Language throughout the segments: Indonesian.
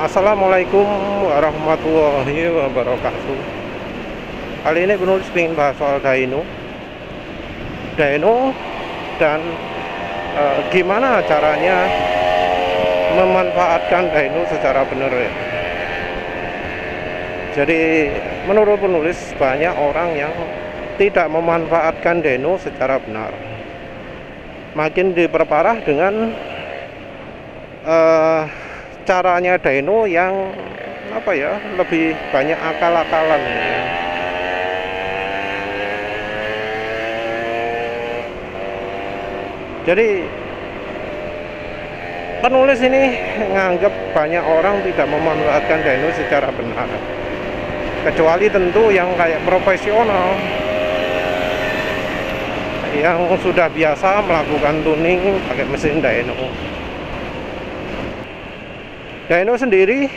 Assalamualaikum warahmatullahi wabarakatuh. Kali ini penulis ingin bahas soal dyno dan gimana caranya memanfaatkan dyno secara benar ya. Jadi menurut penulis banyak orang yang tidak memanfaatkan dyno secara benar. Makin diperparah dengan caranya dyno yang lebih banyak akal-akalan ya. Jadi penulis ini menganggap banyak orang tidak memanfaatkan dyno secara benar, kecuali tentu yang kayak profesional yang sudah biasa melakukan tuning pakai mesin dyno. Dyno sendiri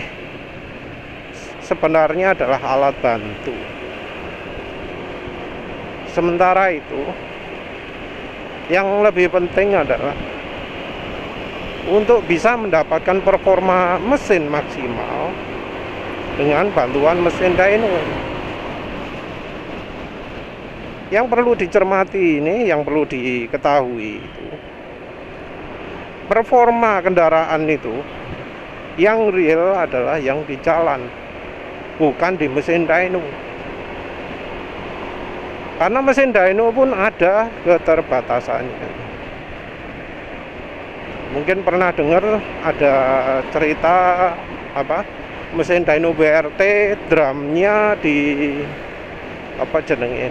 sebenarnya adalah alat bantu. Sementara itu, yang lebih penting adalah untuk bisa mendapatkan performa mesin maksimal dengan bantuan mesin dyno. Yang perlu dicermati ini, yang perlu diketahui itu, performa kendaraan itu yang real adalah yang di jalan, bukan di mesin dyno. Karena mesin dyno pun ada keterbatasannya. Mungkin pernah dengar ada cerita mesin dyno BRT drumnya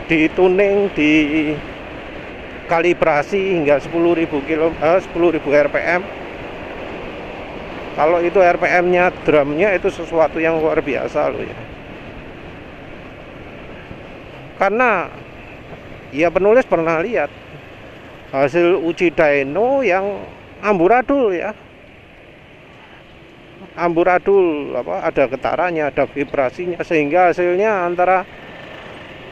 dituning, dikalibrasi hingga 10.000 rpm. Kalau itu RPM-nya drumnya itu sesuatu yang luar biasa loh ya. Karena ya penulis pernah lihat hasil uji dyno yang amburadul ya. Amburadul ada getarannya, ada vibrasinya, sehingga hasilnya antara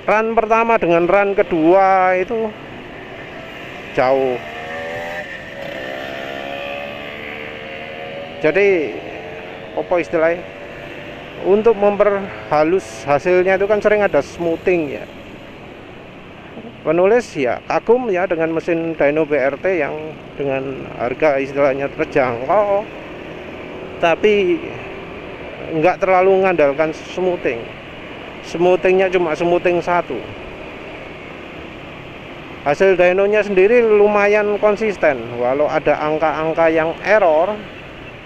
run pertama dengan run kedua itu jauh. Jadi apa istilahnya, untuk memperhalus hasilnya itu kan sering ada smoothing ya. Penulis ya kagum ya dengan mesin dyno BRT yang dengan harga istilahnya terjangkau, tapi nggak terlalu mengandalkan smoothing. Smoothingnya cuma smoothing satu. Hasil dynonya sendiri lumayan konsisten, walau ada angka-angka yang error,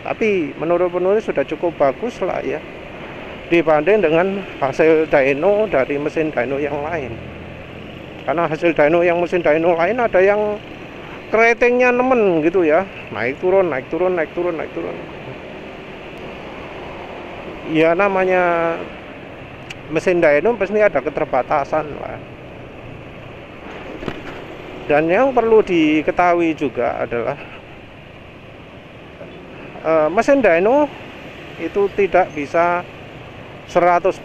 tapi menurut penulis sudah cukup bagus lah ya, dibanding dengan hasil dyno dari mesin dyno yang lain. Karena hasil dyno yang mesin dyno lain ada yang ratingnya nemen gitu ya, naik turun. Ya namanya mesin dyno pasti ada keterbatasan lah. Dan yang perlu diketahui juga adalah mesin dyno itu tidak bisa 100%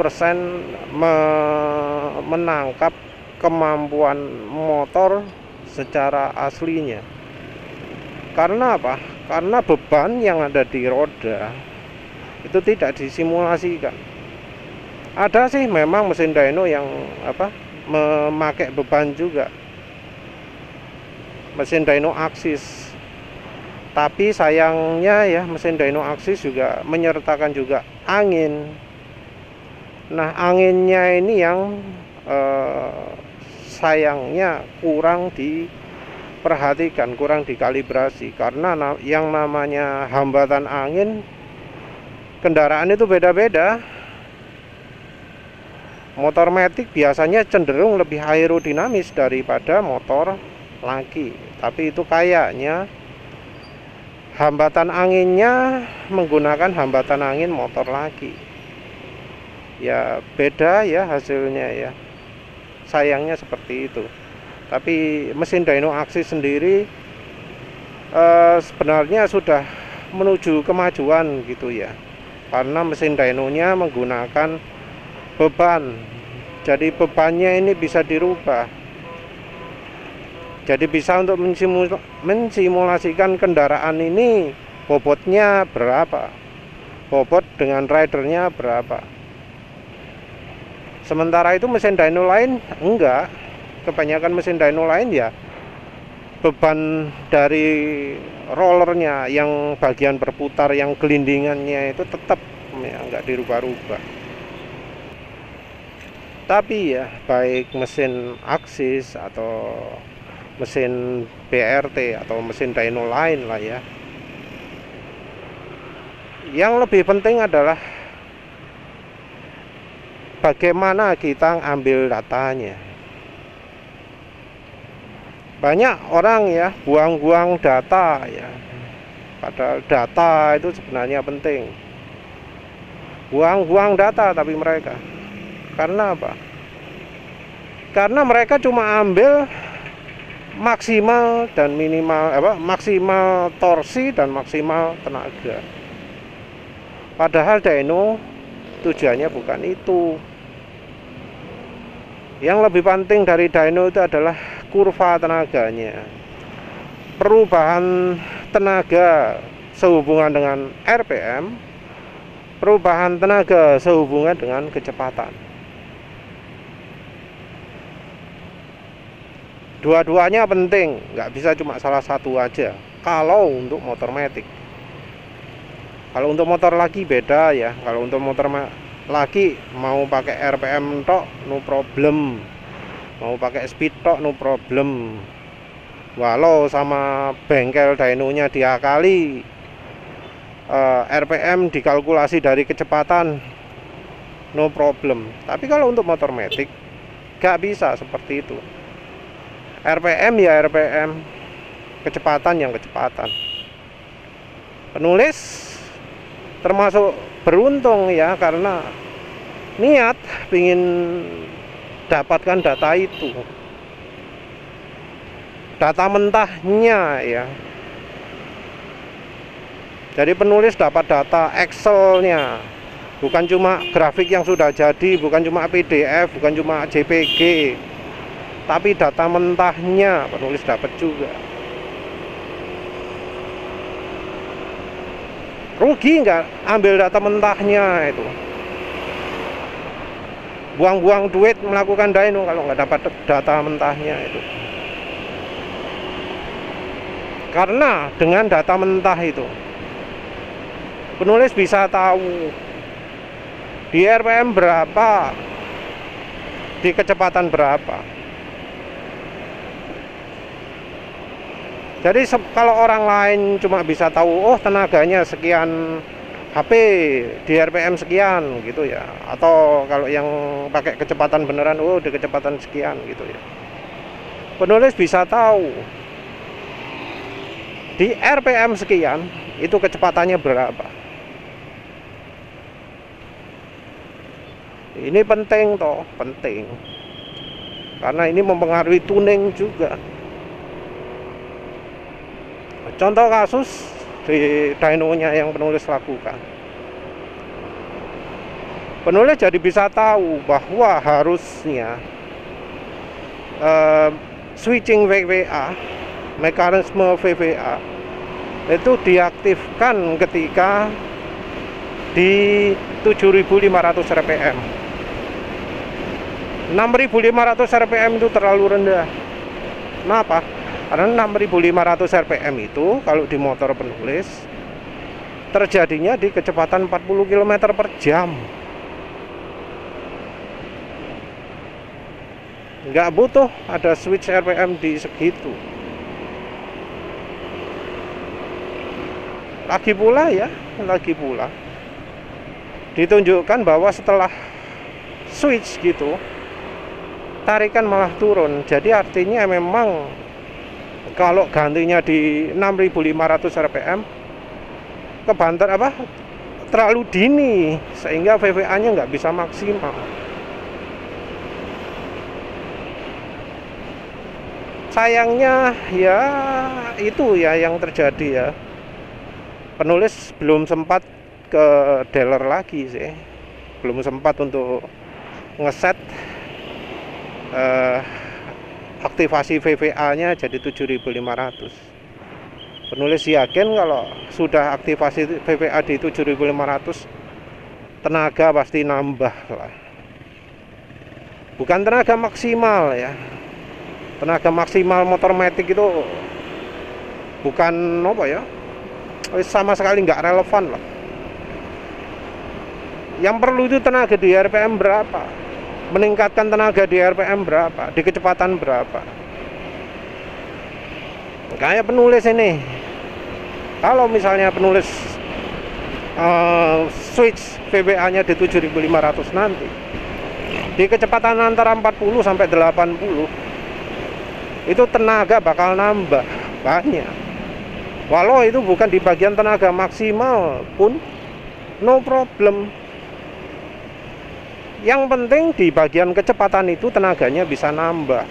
menangkap kemampuan motor secara aslinya. Karena apa? Karena beban yang ada di roda itu tidak disimulasikan. Ada sih memang mesin dyno yang memakai beban juga, mesin dyno aksis. Tapi sayangnya ya, mesin dyno aksis juga menyertakan juga angin. Nah, anginnya ini yang sayangnya kurang diperhatikan, kurang dikalibrasi. Karena yang namanya hambatan angin kendaraan itu beda-beda. Motor matic biasanya cenderung lebih aerodinamis daripada motor laki. Tapi itu kayaknya hambatan anginnya menggunakan hambatan angin motor laki. Ya beda ya hasilnya ya. Sayangnya seperti itu. Tapi mesin dyno aksis sendiri sebenarnya sudah menuju kemajuan gitu ya. Karena mesin dynonya menggunakan beban. Jadi bebannya ini bisa dirubah. Jadi bisa untuk mensimulasikan kendaraan ini bobotnya berapa. bobot dengan ridernya berapa. Sementara itu mesin dyno lain enggak. Kebanyakan mesin dyno lain ya beban dari rollernya yang bagian berputar, yang gelindingannya itu tetap ya, enggak dirubah-rubah. Tapi ya baik mesin Axis atau mesin BRT atau mesin dyno lain lah ya, yang lebih penting adalah bagaimana kita ambil datanya. Banyak orang ya buang-buang data ya, padahal data itu sebenarnya penting. Buang-buang data tapi mereka, karena apa? Karena mereka cuma ambil maksimal dan minimal, maksimal torsi dan maksimal tenaga. Padahal dyno tujuannya bukan itu. Yang lebih penting dari dyno itu adalah kurva tenaganya. Perubahan tenaga sehubungan dengan RPM, perubahan tenaga sehubungan dengan kecepatan. Dua-duanya penting, nggak bisa cuma salah satu aja. Kalau untuk motor matic. Kalau untuk motor lagi beda ya. Kalau untuk motor lagi mau pakai RPM tok no problem, mau pakai speed tok no problem. Walau sama bengkel dynonya diakali, RPM dikalkulasi dari kecepatan, no problem. Tapi kalau untuk motor matic nggak bisa seperti itu. RPM ya RPM, kecepatan yang kecepatan. Penulis termasuk beruntung ya, karena niat ingin dapatkan data itu, data mentahnya ya. Jadi penulis dapat data Excelnya, bukan cuma grafik yang sudah jadi, bukan cuma PDF, bukan cuma JPG, tapi data mentahnya penulis dapat juga. Rugi nggak ambil data mentahnya itu? Buang-buang duit melakukan dyno kalau nggak dapat data mentahnya itu. Karena dengan data mentah itu, penulis bisa tahu di RPM berapa, di kecepatan berapa. Jadi kalau orang lain cuma bisa tahu, oh tenaganya sekian HP di RPM sekian gitu ya, atau kalau yang pakai kecepatan beneran, oh di kecepatan sekian gitu ya. Penulis bisa tahu di RPM sekian itu kecepatannya berapa. Ini penting toh, penting. Karena ini mempengaruhi tuning juga. Contoh kasus di dynonya yang penulis lakukan. Penulis jadi bisa tahu bahwa harusnya switching VVA, mekanisme VVA itu diaktifkan ketika di 7.500 rpm. 6.500 rpm itu terlalu rendah. Kenapa? Karena 6.500 rpm itu kalau di motor penulis terjadinya di kecepatan 40 km per jam. Nggak butuh ada switch RPM di segitu. Lagi pula ditunjukkan bahwa setelah switch gitu tarikan malah turun. Jadi artinya memang kalau gantinya di 6.500 rpm kebanter terlalu dini sehingga VVA nya nggak bisa maksimal. Sayangnya ya itu ya yang terjadi ya. Penulis belum sempat ke dealer lagi sih, belum sempat untuk ngeset aktivasi VVA nya jadi 7.500. Penulis yakin kalau sudah aktivasi VPA di 7.500 tenaga pasti nambah lah. Bukan tenaga maksimal ya. Tenaga maksimal motor matic itu bukan apa ya, sama sekali nggak relevan lah. Yang perlu itu tenaga di RPM berapa, meningkatkan tenaga di RPM berapa, di kecepatan berapa. Kayak penulis ini, kalau misalnya penulis switch VBA nya di 7.500 nanti, di kecepatan antara 40 sampai 80 itu tenaga bakal nambah banyak. Walau itu bukan di bagian tenaga maksimal pun no problem. Yang penting di bagian kecepatan itu tenaganya bisa nambah.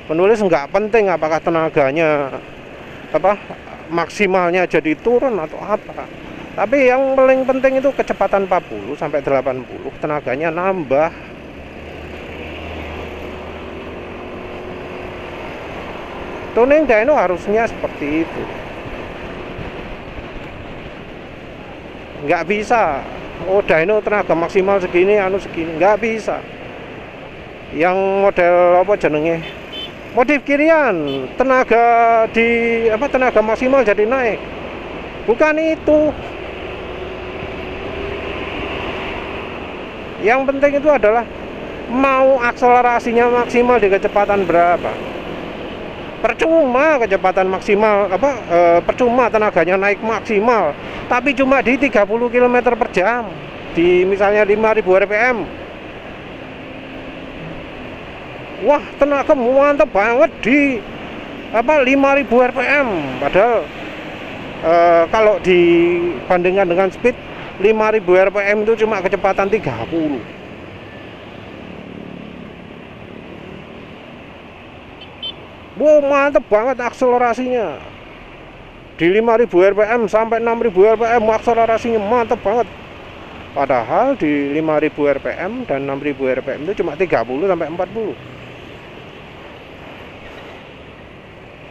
Penulis nggak penting apakah tenaganya maksimalnya jadi turun atau apa. Tapi yang paling penting itu kecepatan 40 sampai 80 tenaganya nambah. Tuning dyno harusnya seperti itu. Nggak bisa, oh dyno tenaga maksimal segini, segini, nggak bisa. Yang model apa jenenge, modif kirian, tenaga tenaga maksimal jadi naik, bukan itu. Yang penting itu adalah mau akselerasinya maksimal di kecepatan berapa. Percuma kecepatan maksimal percuma tenaganya naik maksimal tapi cuma di 30 km per jam di misalnya 5.000 rpm. Wah, tenaga mantap banget di 5.000 rpm, padahal kalau dibandingkan dengan speed 5.000 rpm itu cuma kecepatan 30. Wow, mantep banget akselerasinya. Di 5.000 rpm sampai 6.000 rpm akselerasinya mantep banget. Padahal di 5.000 rpm dan 6.000 rpm itu cuma 30 sampai 40.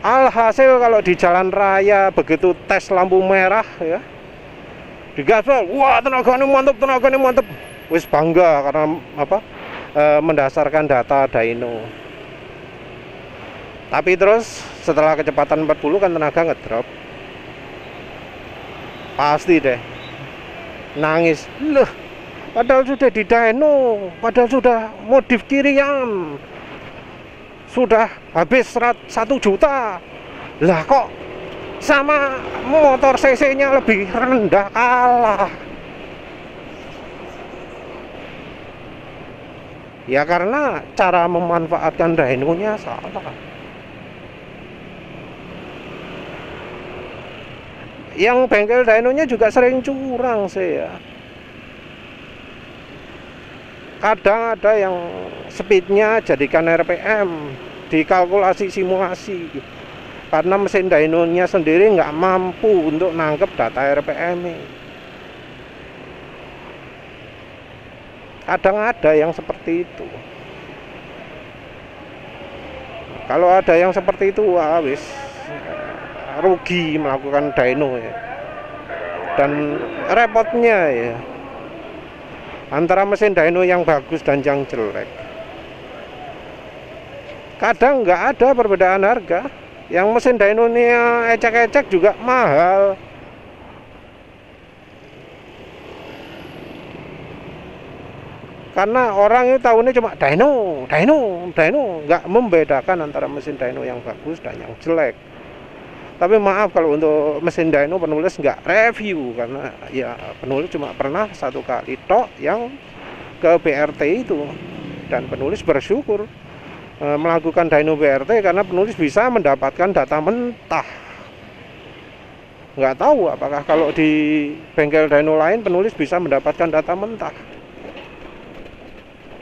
Alhasil kalau di jalan raya begitu tes lampu merah ya, digaspol, wah tenaganya mantep. Wis bangga karena mendasarkan data dyno. Tapi terus setelah kecepatan 40 kan tenaga ngedrop. Pasti deh nangis. Loh, padahal sudah di dyno, padahal sudah modif kirian, sudah habis 1 juta. Lah kok sama motor cc nya lebih rendah kalah. Ya karena cara memanfaatkan dyno nya salah. Yang bengkel dynonya juga sering curang sih ya. Kadang ada yang speednya jadikan RPM, dikalkulasi simulasi, karena mesin dynonya sendiri nggak mampu untuk nangkep data RPM. Kadang ada yang seperti itu. Kalau ada yang seperti itu, wah wis rugi melakukan dyno ya. Dan repotnya ya, antara mesin dyno yang bagus dan yang jelek, kadang nggak ada perbedaan harga. Yang mesin dynonya ecek-ecek juga mahal. Karena orang itu tahunya cuma dyno, nggak membedakan antara mesin dyno yang bagus dan yang jelek. Tapi maaf kalau untuk mesin dyno penulis nggak review, karena ya penulis cuma pernah 1 kali tok yang ke BRT itu, dan penulis bersyukur melakukan dyno BRT karena penulis bisa mendapatkan data mentah. Nggak tahu apakah kalau di bengkel dyno lain penulis bisa mendapatkan data mentah.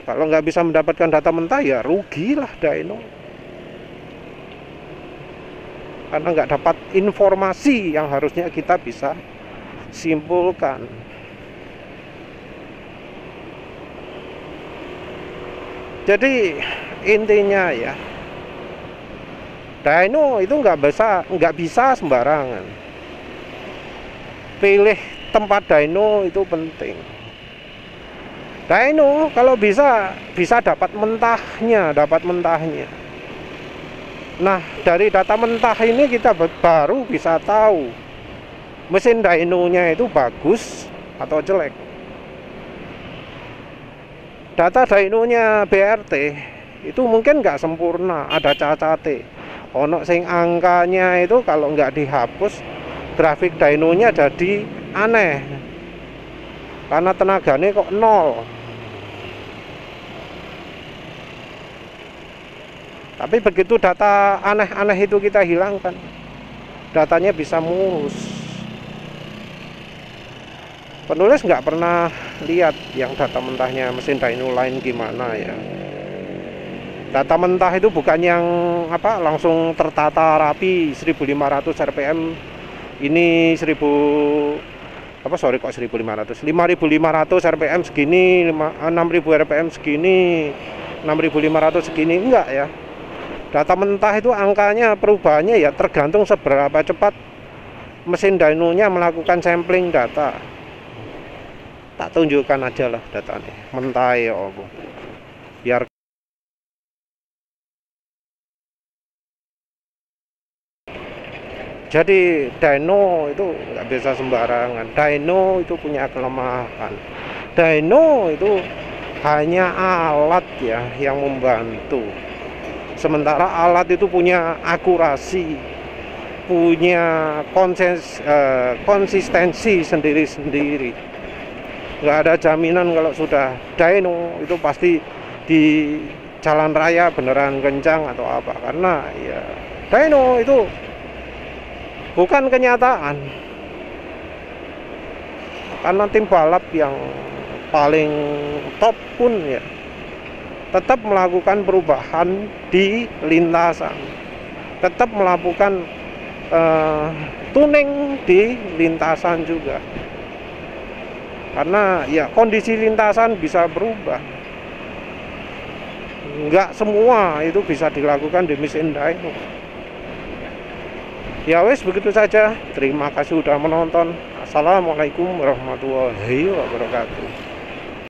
Kalau nggak bisa mendapatkan data mentah ya rugilah dyno, karena nggak dapat informasi yang harusnya kita bisa simpulkan. Jadi intinya ya, Dyno itu nggak bisa sembarangan. Pilih tempat dyno itu penting. Dyno kalau bisa dapat mentahnya. Nah, dari data mentah ini kita baru bisa tahu mesin dynonya itu bagus atau jelek. Data dynonya BRT itu mungkin nggak sempurna, ada cacate. Ono sing angkanya itu kalau nggak dihapus, grafik dynonya jadi aneh karena tenaganya kok nol. Tapi begitu data aneh-aneh itu kita hilangkan, datanya bisa mulus. Penulis nggak pernah lihat yang data mentahnya mesin dyno lain gimana ya. Data mentah itu bukan yang langsung tertata rapi 1500 rpm. Ini 1500 rpm segini, 6000 rpm segini, 6500 segini, enggak ya. Data mentah itu angkanya perubahannya ya tergantung seberapa cepat mesin dynonya melakukan sampling data. Tak tunjukkan aja lah datanya mentah ya Allah. Biar jadi dyno itu nggak bisa sembarangan. Dyno itu punya kelemahan. Dyno itu hanya alat ya yang membantu. Sementara alat itu punya akurasi, punya konsistensi sendiri-sendiri. Nggak ada jaminan kalau sudah dyno itu pasti di jalan raya beneran kencang atau apa. Karena ya dyno itu bukan kenyataan. Karena tim balap yang paling top pun ya tetap melakukan perubahan di lintasan, tetap melakukan tuning di lintasan juga. Karena ya kondisi lintasan bisa berubah. Enggak semua itu bisa dilakukan di mesin dyno. Ya wes, begitu saja. Terima kasih sudah menonton. Assalamualaikum warahmatullahi wabarakatuh.